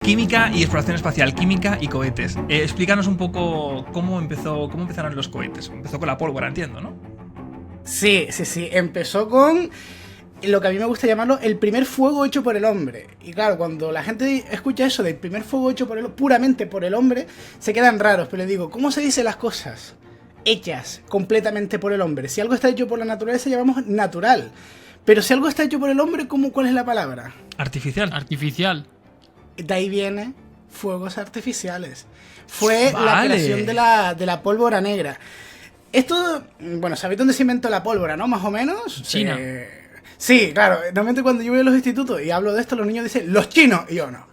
química y exploración espacial, química y cohetes. Explícanos un poco cómo empezaron los cohetes. Empezó con la pólvora, entiendo, ¿no? Sí. Empezó con lo que a mí me gusta llamarlo el primer fuego hecho por el hombre. Y claro, cuando la gente escucha eso del primer fuego hecho puramente por el hombre, se quedan raros. Pero les digo, ¿cómo se dicen las cosas? Hechas completamente por el hombre. Si algo está hecho por la naturaleza, llamamos natural. Pero si algo está hecho por el hombre, ¿cuál es la palabra? Artificial. De ahí viene fuegos artificiales. Fue la creación de la pólvora negra. Esto, bueno, ¿sabéis dónde se inventó la pólvora, no? Más o menos. China. Sí, claro. Normalmente cuando yo voy a los institutos y hablo de esto, los niños dicen, los chinos. Y yo no.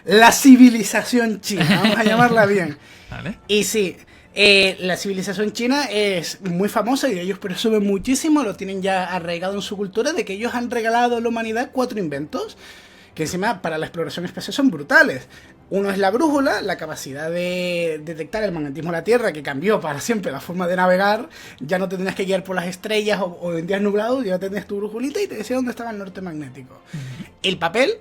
La civilización china, vamos a llamarla bien. Vale. Y sí, la civilización china es muy famosa y ellos presumen muchísimo, lo tienen ya arraigado en su cultura, de que ellos han regalado a la humanidad 4 inventos que encima para la exploración espacial son brutales. Uno es la brújula, la capacidad de detectar el magnetismo de la Tierra, que cambió para siempre la forma de navegar. Ya no te tenías que guiar por las estrellas o en días nublados, ya tenías tu brújulita y te decía dónde estaba el norte magnético. El papel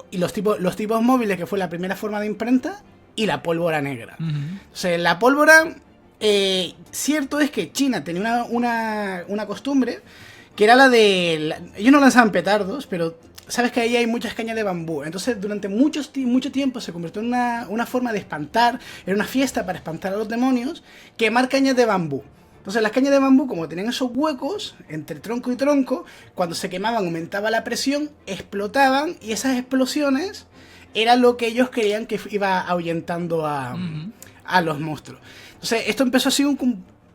y los tipos móviles, que fue la primera forma de imprenta, y la pólvora negra. O sea, la pólvora, cierto es que China tenía una costumbre, que era la de... ellos no lanzaban petardos, pero... sabes que ahí hay muchas cañas de bambú. Entonces, durante mucho tiempo se convirtió en una forma de espantar. Era una fiesta para espantar a los demonios, quemar cañas de bambú. Entonces, las cañas de bambú, como tenían esos huecos entre tronco y tronco, cuando se quemaban aumentaba la presión, explotaban, y esas explosiones era lo que ellos creían que iba ahuyentando a los monstruos. Entonces, esto empezó así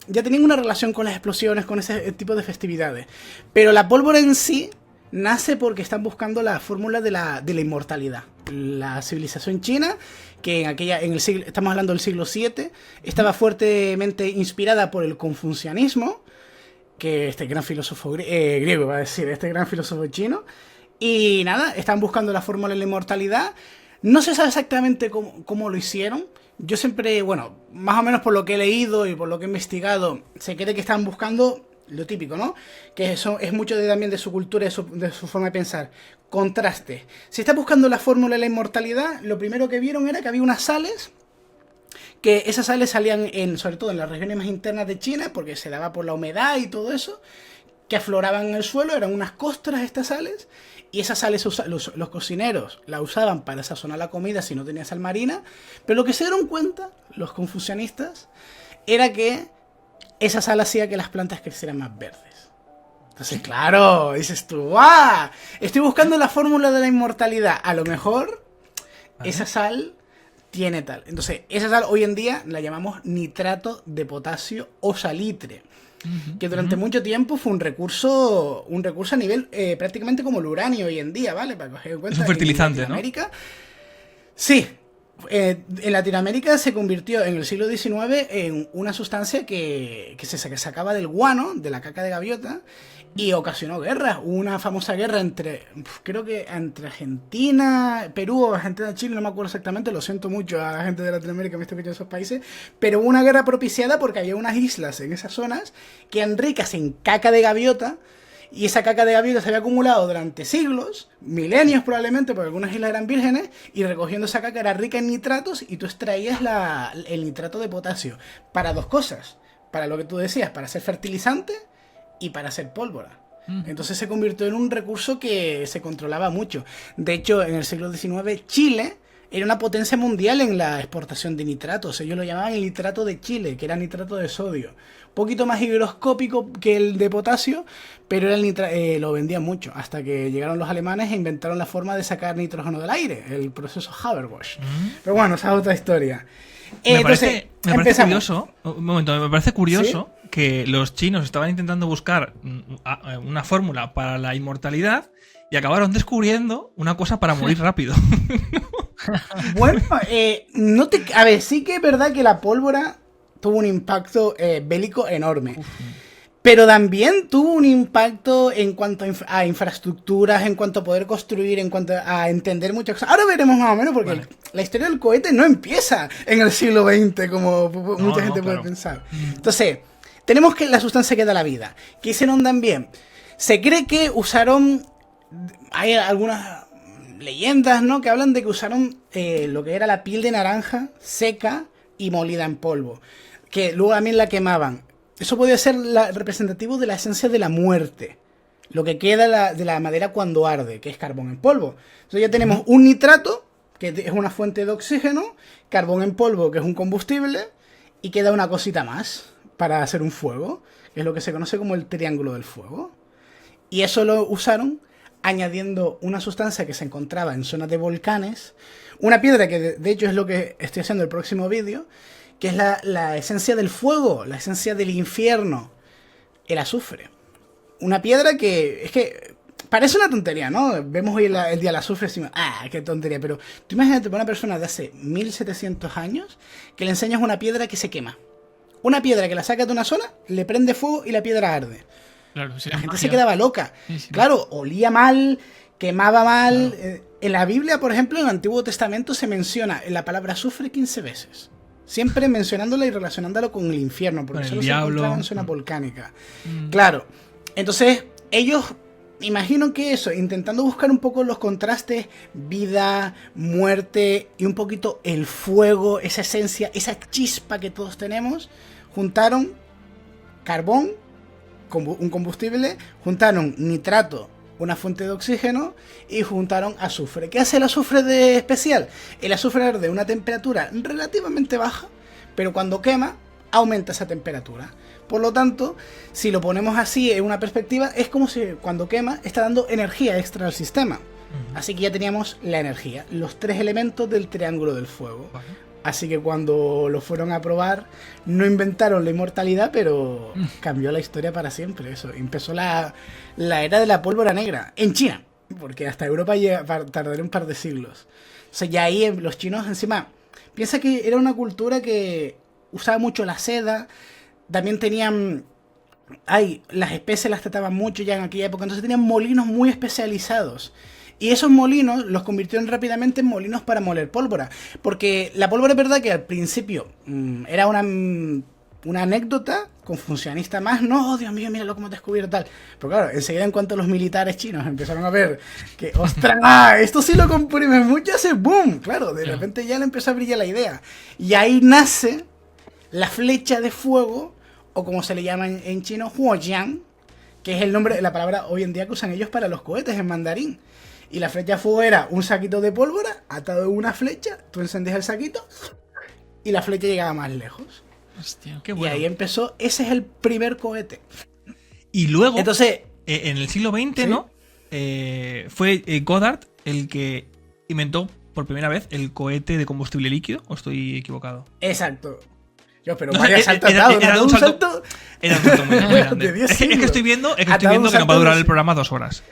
ya tenían una relación con las explosiones, con ese tipo de festividades. Pero la pólvora en sí nace porque están buscando la fórmula de la inmortalidad. La civilización china, que estamos hablando del siglo VII, estaba fuertemente inspirada por el confucianismo, que este gran filósofo griego, va a decir, este gran filósofo chino. Y nada, están buscando la fórmula de la inmortalidad. No se sabe exactamente cómo lo hicieron. Yo siempre, bueno, más o menos por lo que he leído y por lo que he investigado, se cree que están buscando lo típico, ¿no? Que eso es mucho también de su cultura y de su forma de pensar. Contraste. Si estás buscando la fórmula de la inmortalidad, lo primero que vieron era que había unas sales, que esas sales salían sobre todo en las regiones más internas de China, porque se daba por la humedad y todo eso, que afloraban en el suelo, eran unas costras estas sales, y esas sales los cocineros la usaban para sazonar la comida si no tenía sal marina, pero lo que se dieron cuenta, los confucianistas, era que esa sal hacía que las plantas crecieran más verdes. Entonces, claro, dices tú, ¡ah! Estoy buscando la fórmula de la inmortalidad. A lo mejor esa sal tiene tal. Entonces, esa sal hoy en día la llamamos nitrato de potasio o salitre. Que durante mucho tiempo fue un recurso a nivel prácticamente como el uranio hoy en día, ¿vale? Para coger en cuenta. Es un fertilizante, ¿no? Sí. En Latinoamérica se convirtió en el siglo XIX en una sustancia que se sacaba del guano, de la caca de gaviota, y ocasionó guerras. Hubo una famosa guerra creo que entre Argentina, Perú o Argentina, Chile, no me acuerdo exactamente, lo siento mucho a la gente de Latinoamérica que me está escuchando esos países, pero hubo una guerra propiciada porque había unas islas en esas zonas que eran ricas en caca de gaviota. Y esa caca de gaviota se había acumulado durante siglos, milenios probablemente, porque algunas islas eran vírgenes, y recogiendo esa caca era rica en nitratos y tú extraías el nitrato de potasio. Para dos cosas, para lo que tú decías, para ser fertilizante y para hacer pólvora. Entonces se convirtió en un recurso que se controlaba mucho. De hecho, en el siglo XIX, Chile era una potencia mundial en la exportación de nitratos. Ellos lo llamaban el nitrato de Chile, que era nitrato de sodio. Un poquito más higroscópico que el de potasio, pero lo vendían mucho. Hasta que llegaron los alemanes e inventaron la forma de sacar nitrógeno del aire, el proceso Haber-Bosch. Pero bueno, esa es otra historia. Me parece curioso, un momento, me parece curioso, ¿sí?, que los chinos estaban intentando buscar una fórmula para la inmortalidad y acabaron descubriendo una cosa para morir rápido. Bueno, a ver, sí que es verdad que la pólvora tuvo un impacto bélico enorme. Pero también tuvo un impacto en cuanto a infraestructuras, en cuanto a poder construir, en cuanto a entender muchas cosas. Ahora veremos más o menos, porque la historia del cohete no empieza en el siglo XX, como mucha gente puede pensar. Entonces, tenemos que la sustancia que da la vida. ¿Qué hicieron también? Se cree que usaron... Hay algunas leyendas, ¿no? Que hablan de que usaron lo que era la piel de naranja seca y molida en polvo, que luego también la quemaban. Eso podía ser representativo de la esencia de la muerte, lo que queda de la madera cuando arde, que es carbón en polvo. Entonces ya tenemos un nitrato, que es una fuente de oxígeno, carbón en polvo, que es un combustible, y queda una cosita más para hacer un fuego, que es lo que se conoce como el triángulo del fuego. Y eso lo usaron añadiendo una sustancia que se encontraba en zonas de volcanes, una piedra que de hecho es lo que estoy haciendo en el próximo vídeo, que es la esencia del fuego, la esencia del infierno, el azufre. Una piedra que es que parece una tontería, ¿no? Vemos hoy el día del azufre y decimos, qué tontería, pero tú imagínate para una persona de hace 1700 años que le enseñas una piedra que se quema. Una piedra que la sacas de una zona, le prende fuego y la piedra arde. Claro, la gente se quedaba loca. Sí. Claro, olía mal, quemaba mal. Claro. En la Biblia, por ejemplo, en el Antiguo Testamento se menciona la palabra azufre 15 veces. Siempre mencionándola y relacionándola con el infierno, porque solo se encontraba en zona volcánica. Claro. Entonces, ellos, imagino que eso, intentando buscar un poco los contrastes, vida, muerte y un poquito el fuego, esa esencia, esa chispa que todos tenemos, juntaron carbón, un combustible, juntaron nitrato, una fuente de oxígeno, y juntaron azufre. ¿Qué hace el azufre de especial? El azufre arde a una temperatura relativamente baja, pero cuando quema, aumenta esa temperatura. Por lo tanto, si lo ponemos así en una perspectiva, es como si cuando quema está dando energía extra al sistema. Así que ya teníamos la energía, los 3 elementos del triángulo del fuego. Así que cuando lo fueron a probar, no inventaron la inmortalidad, pero cambió la historia para siempre. Eso empezó la era de la pólvora negra en China, porque hasta Europa tardaría un par de siglos. O sea, ya ahí los chinos encima, piensa que era una cultura que usaba mucho la seda, también tenían, las especies las trataban mucho ya en aquella época, entonces tenían molinos muy especializados. Y esos molinos los convirtieron rápidamente en molinos para moler pólvora. Porque la pólvora es verdad que al principio era una anécdota confucianista más. No, Dios mío, mira lo que hemos descubierto tal. Pero claro, enseguida en cuanto los militares chinos empezaron a ver que, ostras, esto sí lo comprimen mucho, hace boom. Claro, de repente ya le empezó a brillar la idea. Y ahí nace la flecha de fuego, o como se le llama en chino, huojiang, que es el nombre de la palabra hoy en día que usan ellos para los cohetes en mandarín. Y la flecha de fuego era un saquito de pólvora atado en una flecha, tú encendías el saquito y la flecha llegaba más lejos. Hostia, qué bueno. Y ahí empezó, ese es el primer cohete. Y luego, entonces, en el siglo XX, ¿sí? ¿No? Fue Goddard el que inventó por primera vez el cohete de combustible líquido, ¿o estoy equivocado? Exacto. Pero no, varias saltos era un salto muy grande. Es que estoy viendo que no va a durar el programa 2 horas.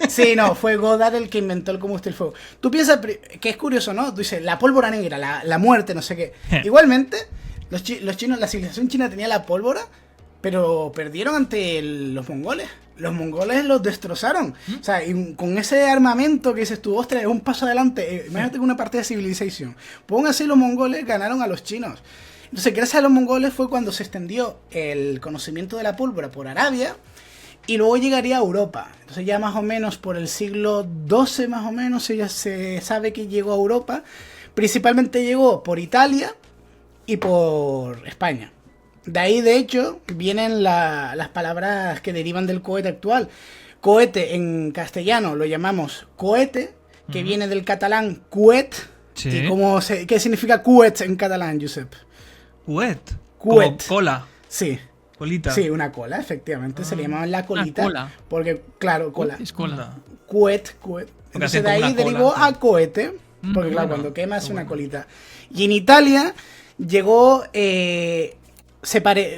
Sí, no, fue Goddard el que inventó el combustible fuego. Tú piensas que es curioso, ¿no? Tú dices, la pólvora negra, la muerte, no sé qué. Igualmente, los chinos, la civilización china tenía la pólvora, pero perdieron ante los mongoles. Los mongoles los destrozaron. O sea, con ese armamento que dices tú, ostras, es un paso adelante. Imagínate que una partida de Civilization. Pongan así, los mongoles ganaron a los chinos. Entonces, gracias a los mongoles fue cuando se extendió el conocimiento de la pólvora por Arabia y luego llegaría a Europa. Entonces ya más o menos por el siglo XII más o menos ya se sabe que llegó a Europa. Principalmente llegó por Italia y por España. De ahí, de hecho, vienen las palabras que derivan del cohete actual. Cohete en castellano lo llamamos cohete, que viene del catalán cuet. Sí. ¿Y qué significa cuet en catalán, Josep? Cuet. Como cola. Sí. Colita. Sí, una cola, efectivamente. Se le llamaban la colita. Cola. Porque, claro, cola. Es cola. Cuet. Entonces de ahí derivó a cohete. Porque, claro, cuando quema es una colita. Y en Italia llegó.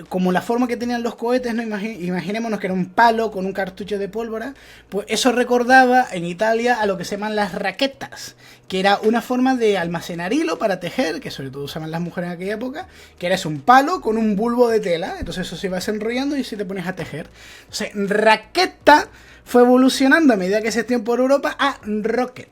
Como la forma que tenían los cohetes, ¿no? Imaginémonos que era un palo con un cartucho de pólvora, pues eso recordaba en Italia a lo que se llaman las raquetas, que era una forma de almacenar hilo para tejer, que sobre todo usaban las mujeres en aquella época, que era un palo con un bulbo de tela, entonces eso se iba desenrollando y se te pones a tejer. Entonces, raqueta fue evolucionando a medida que se extendió por Europa a rocket.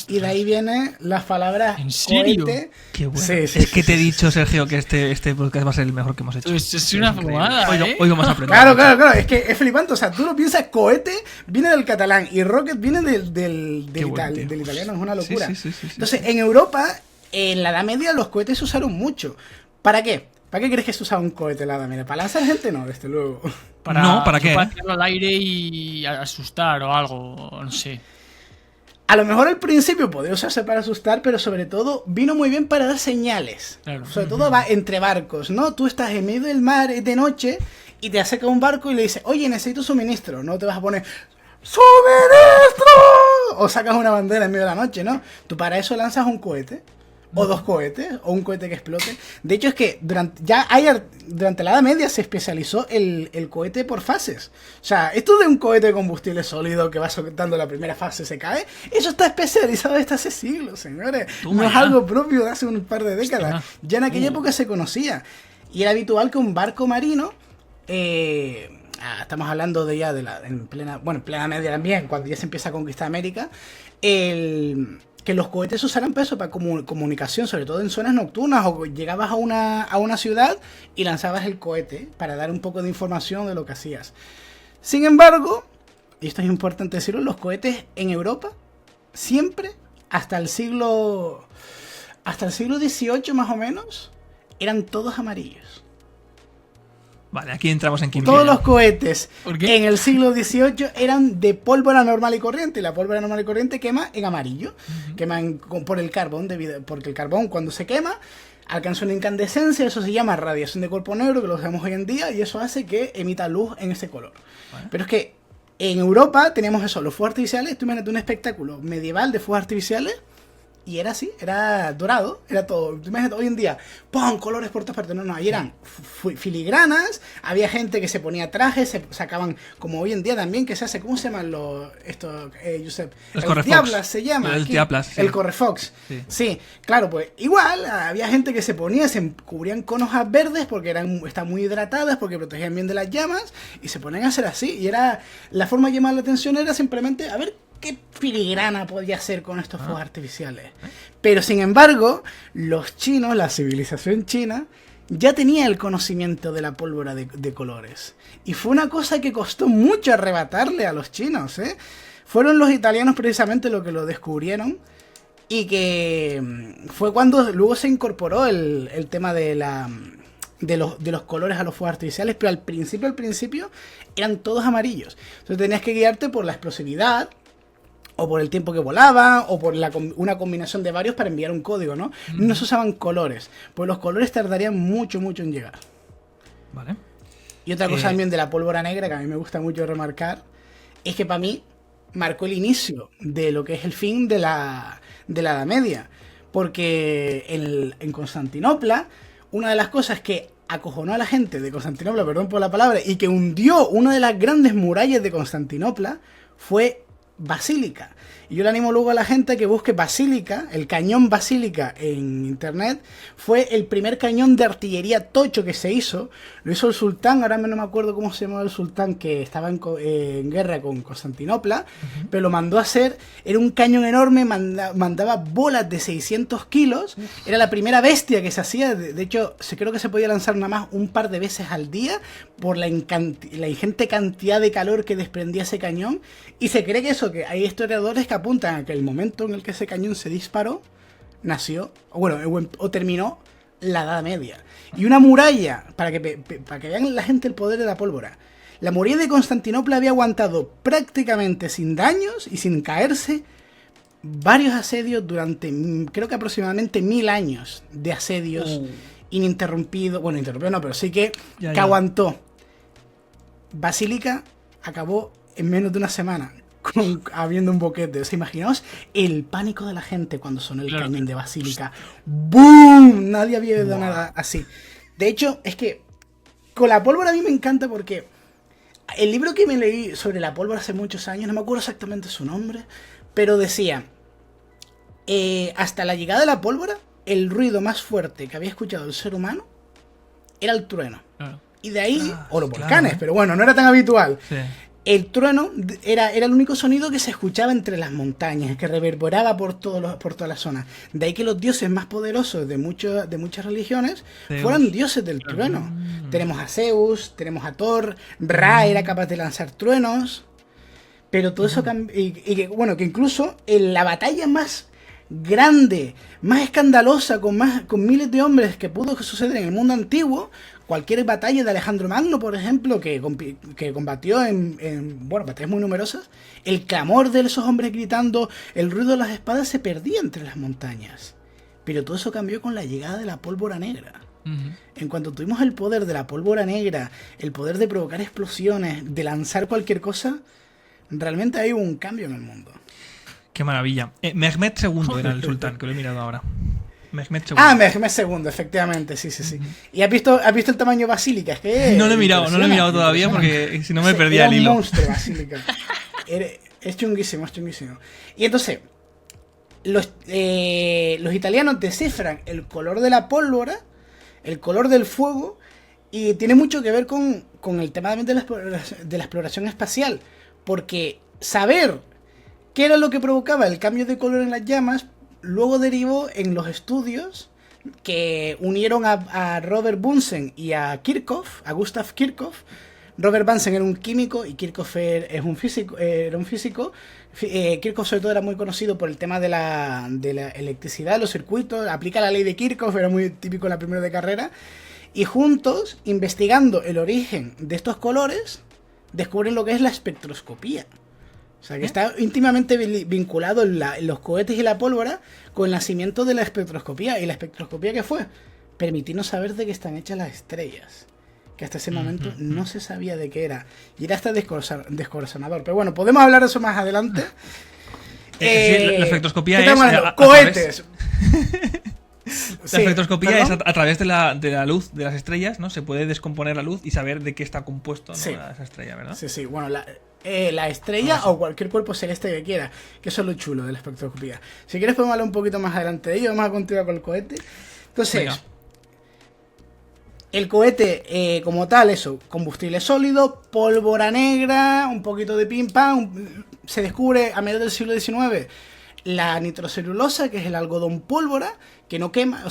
Y de ahí vienen las palabras ¿En serio? cohete. Qué bueno. Sí, Es que te he dicho, Sergio, que este podcast va a ser el mejor que hemos hecho. Pues es una fumada, Hoy vamos a aprender. Claro, es que es flipante, o sea, tú lo piensas, cohete viene del catalán y rocket viene del italiano, es una locura. Sí. Entonces, en Europa, en la Edad Media, los cohetes se usaron mucho. ¿Para qué? ¿Para qué crees que se usaba un cohete en la Edad Media? ¿Para lanzar gente? No, desde luego. ¿Para qué? Para tirarlo al aire y asustar o algo, no sé. A lo mejor al principio podía usarse para asustar, pero sobre todo vino muy bien para dar señales. Claro. Sobre todo va entre barcos, ¿no? Tú estás en medio del mar de noche y te acerca un barco y le dices, oye, necesito suministro. No te vas a poner, ¡suministro! O sacas una bandera en medio de la noche, ¿no? Tú para eso lanzas un cohete. O 2 cohetes, o un cohete que explote. De hecho es que durante la Edad Media se especializó el cohete por fases. O sea, esto de un cohete de combustible sólido que va soltando la primera fase se cae, eso está especializado desde hace siglos, señores. No es algo propio de hace un par de décadas. Ya en aquella época se conocía. Y era habitual que un barco marino... estamos hablando de ya en plena media también, cuando ya se empieza a conquistar América, que los cohetes usaran peso para comunicación, sobre todo en zonas nocturnas, o llegabas a una ciudad y lanzabas el cohete para dar un poco de información de lo que hacías. Sin embargo, y esto es importante decirlo, los cohetes en Europa siempre, hasta el siglo XVIII más o menos, eran todos amarillos. Vale, aquí entramos en química. Todos los cohetes en el siglo XVIII eran de pólvora normal y corriente. Y la pólvora normal y corriente quema en amarillo. Quema por el carbón, porque el carbón cuando se quema alcanza una incandescencia. Eso se llama radiación de cuerpo negro, que lo usamos hoy en día. Y eso hace que emita luz en ese color. Vale. Pero es que en Europa tenemos eso, los fuegos artificiales. Tú imagínate un espectáculo medieval de fuegos artificiales. Y era así, era dorado, era todo. Imagínate, hoy en día, ¡pum! Colores por todas partes. No, ahí eran filigranas, había gente que se ponía trajes, se sacaban, como hoy en día también, que se hace, ¿cómo se llaman Josep? El Diablas se llama. El Diablas, sí. El Correfox. Sí, claro, pues igual había gente que se ponía, se cubrían con hojas verdes porque están muy hidratadas, porque protegían bien de las llamas, y se ponían a hacer así. Y era la forma de llamar la atención era simplemente, a ver, ¿qué filigrana podía hacer con estos fuegos artificiales? Pero sin embargo, los chinos, la civilización china, ya tenía el conocimiento de la pólvora de colores. Y fue una cosa que costó mucho arrebatarle a los chinos, ¿eh? Fueron los italianos precisamente los que lo descubrieron. Y que fue cuando luego se incorporó el tema de los colores a los fuegos artificiales, pero al principio eran todos amarillos. Entonces tenías que guiarte por la explosividad, o por el tiempo que volaba, o por una combinación de varios para enviar un código, ¿no? No se usaban colores, pues los colores tardarían mucho en llegar. Vale. Y otra cosa también de la pólvora negra, que a mí me gusta mucho remarcar, es que para mí marcó el inicio de lo que es el fin de la Edad Media. Porque en Constantinopla, una de las cosas que acojonó a la gente de Constantinopla, perdón por la palabra, y que hundió una de las grandes murallas de Constantinopla, fue Basílica. Y yo le animo luego a la gente a que busque Basílica, el cañón Basílica en internet. Fue el primer cañón de artillería tocho que se hizo. Lo hizo el sultán, ahora no me acuerdo cómo se llamaba el sultán, que estaba en guerra con Constantinopla, pero lo mandó a hacer. Era un cañón enorme, mandaba bolas de 600 kilos. Era la primera bestia que se hacía. De hecho, creo que se podía lanzar nada más un par de veces al día por la ingente cantidad de calor que desprendía ese cañón. Y se cree que que hay historiadores que apuntan a que el momento en el que ese cañón se disparó, nació, o terminó la Edad Media. Y una muralla, para que vean la gente el poder de la pólvora. La muralla de Constantinopla había aguantado prácticamente sin daños y sin caerse varios asedios durante, creo que aproximadamente 1000 años de asedios ininterrumpidos. Bueno, interrumpido no, pero sí que aguantó. Basílica acabó en menos de una semana. Habiendo un boquete. O sea, imaginaos el pánico de la gente cuando sonó el cañón de Basílica. ¡Boom! Nadie había oído nada así. De hecho, es que con la pólvora a mí me encanta porque el libro que me leí sobre la pólvora hace muchos años, no me acuerdo exactamente su nombre, pero decía, hasta la llegada de la pólvora, el ruido más fuerte que había escuchado el ser humano era el trueno. Y de ahí, o los volcanes, pero bueno, no era tan habitual. Sí. el trueno era el único sonido que se escuchaba entre las montañas, que reverberaba por toda la zona. De ahí que los dioses más poderosos de muchas religiones fueran dioses del trueno. Tenemos a Zeus, tenemos a Thor, Ra era capaz de lanzar truenos, pero todo eso que incluso en la batalla más grande, más escandalosa, con miles de hombres que pudo suceder en el mundo antiguo, cualquier batalla de Alejandro Magno, por ejemplo, que combatió en batallas muy numerosas, el clamor de esos hombres gritando, el ruido de las espadas se perdía entre las montañas. Pero todo eso cambió con la llegada de la pólvora negra. En cuanto tuvimos el poder de la pólvora negra, el poder de provocar explosiones, de lanzar cualquier cosa, realmente hay un cambio en el mundo. Qué maravilla. Mehmed II era el sultán, que lo he mirado ahora. Mehmed II. Ah, Mehmed II, efectivamente, sí. ¿Y has visto el tamaño basílica? Es que no lo he mirado todavía porque si no me perdía el hilo. Es un monstruo basílica. Es chunguísimo. Y entonces, los italianos descifran el color de la pólvora, el color del fuego, y tiene mucho que ver con el tema también de la exploración espacial, porque saber qué era lo que provocaba el cambio de color en las llamas luego derivó en los estudios que unieron a Robert Bunsen y a Kirchhoff, a Gustav Kirchhoff. Robert Bunsen era un químico y Kirchhoff era un físico. Kirchhoff sobre todo era muy conocido por el tema de la electricidad, los circuitos, aplica la ley de Kirchhoff, era muy típico en la primera de carrera. Y juntos, investigando el origen de estos colores, descubren lo que es la espectroscopía. O sea, que está íntimamente vinculado los cohetes y la pólvora con el nacimiento de la espectroscopía. ¿Y la espectroscopía qué fue? Permitirnos saber de qué están hechas las estrellas. Que hasta ese momento no se sabía de qué era. Y era hasta descorazonador. Pero bueno, podemos hablar de eso más adelante. Sí, la espectroscopía es... ¡Cohetes! La espectroscopía es a través de la luz de las estrellas, ¿no? Se puede descomponer la luz y saber de qué está compuesto, ¿no? Esa estrella, ¿verdad? Sí. Bueno, la estrella o cualquier cuerpo celeste que quiera, que eso es lo chulo de la espectroscopía. Si quieres podemos hablar un poquito más adelante de ello. Vamos a continuar con el cohete. Entonces, venga. El cohete como tal, eso, combustible sólido, pólvora negra, un poquito de pim pam. Se descubre a mediados del siglo XIX la nitrocelulosa, que es el algodón pólvora, que no quema,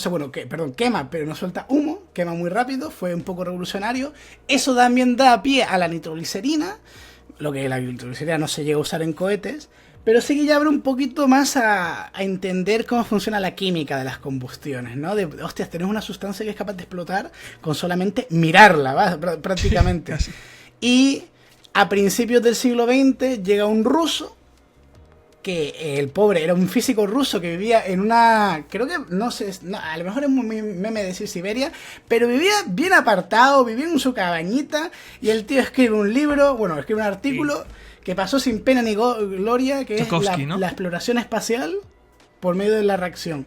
quema, pero no suelta humo, quema muy rápido, fue un poco revolucionario. Eso también da pie a la nitroglicerina, lo que la nitroglicerina no se llega a usar en cohetes, pero sí que ya abre un poquito más a entender cómo funciona la química de las combustiones, ¿no? Hostias, tenés una sustancia que es capaz de explotar con solamente mirarla, ¿va? Prácticamente. Y a principios del siglo XX llega un ruso, que el pobre era un físico ruso que vivía en una... Creo que, no sé, a lo mejor es un meme decir Siberia, pero vivía bien apartado, vivía en su cabañita, y el tío escribe un libro, escribe un artículo que pasó sin pena ni gloria, que es la exploración espacial por medio de la reacción.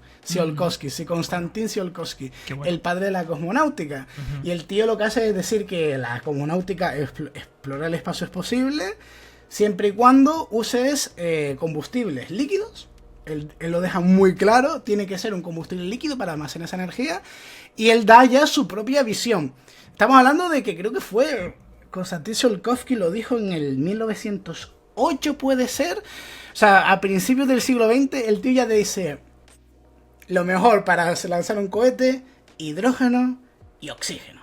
Konstantin Tsiolkovsky, el padre de la cosmonáutica. Y el tío lo que hace es decir que la cosmonáutica, explorar el espacio es posible, siempre y cuando uses combustibles líquidos. Él lo deja muy claro, tiene que ser un combustible líquido para almacenar esa energía, y él da ya su propia visión. Estamos hablando de que creo que fue Konstantin Tsiolkovsky, lo dijo en el 1908, puede ser. O sea, a principios del siglo XX, el tío ya te dice: lo mejor para lanzar un cohete, hidrógeno y oxígeno.